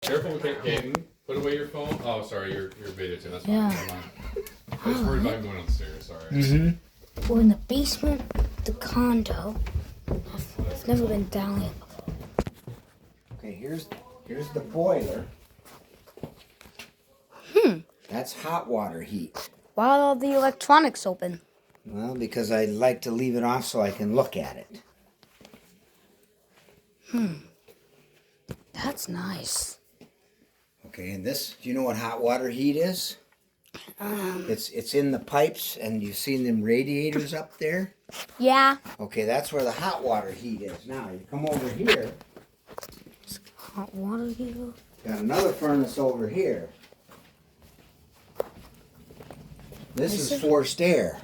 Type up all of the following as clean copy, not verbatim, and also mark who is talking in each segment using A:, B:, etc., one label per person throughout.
A: Careful with it, Hayden. Put away your phone. Oh, sorry, you're videotaping. That's fine.
B: Yeah.
A: Never mind. I was worried about going upstairs. Sorry.
B: Mm-hmm. We're in the basement, the condo. I've never been down here before.
C: Okay, here's the boiler. That's hot water heat.
B: Why are all the electronics open?
C: Well, because I like to leave it off so I can look at it.
B: That's nice.
C: Okay, and this, do you know what hot water heat is? It's in the pipes, and you've seen them radiators up there?
B: Yeah.
C: Okay, that's where the hot water heat is. Now, you come over here,
B: Hot water heater.
C: got another furnace over here. This is forced air.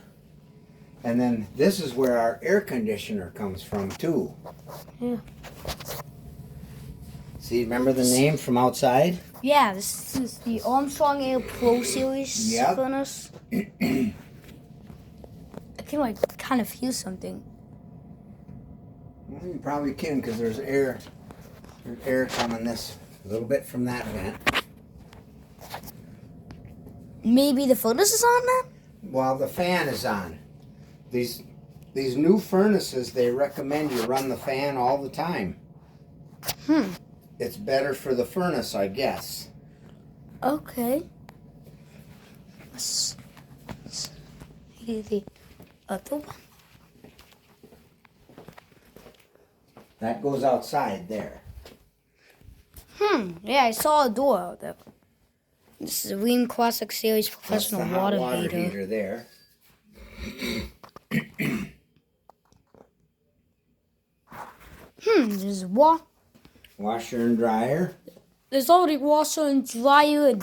C: And then this is where our air conditioner comes from, too.
B: Yeah.
C: See, remember the name from outside?
B: Yeah, this is the Armstrong Air Pro Series furnace. I can kind of feel something.
C: Well, you probably can, because there's air coming this a little bit from that vent.
B: Maybe the furnace is on then?
C: Well, the fan is on. These new furnaces, they recommend you run the fan all the time. It's better for the furnace, I guess.
B: Okay. Let's see the other one.
C: That goes outside there.
B: Yeah, I saw a door out there. This is a Rheem Classic Series
C: That's
B: professional
C: the hot water
B: heater.
C: heater there.
B: There's
C: Washer and dryer.
B: There's already washer and dryer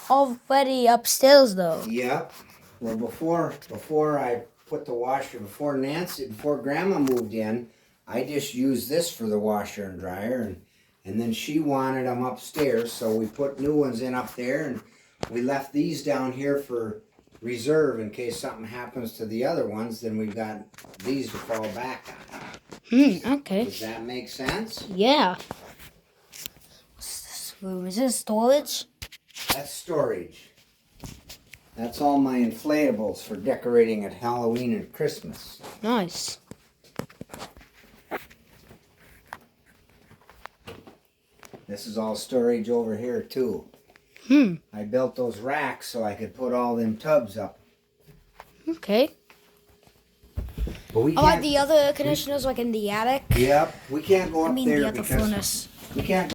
B: already upstairs though.
C: Yep. Well, before I put the washer, before Grandma moved in, I just used this for the washer and dryer, and then she wanted them upstairs, so we put new ones in up there, and we left these down here for reserve in case something happens to the other ones. Then we've got these to fall back on.
B: Okay.
C: Does that make sense?
B: Yeah. What's this room? Is this storage?
C: That's storage. That's all my inflatables for decorating at Halloween and Christmas.
B: Nice.
C: This is all storage over here too. I built those racks so I could put all them tubs up.
B: Okay.
C: But we
B: Oh, like
C: can't.
B: the other air conditioners like in the attic?
C: Yep, we can't go up
B: I mean
C: there
B: the other
C: because
B: furnace.
C: we can't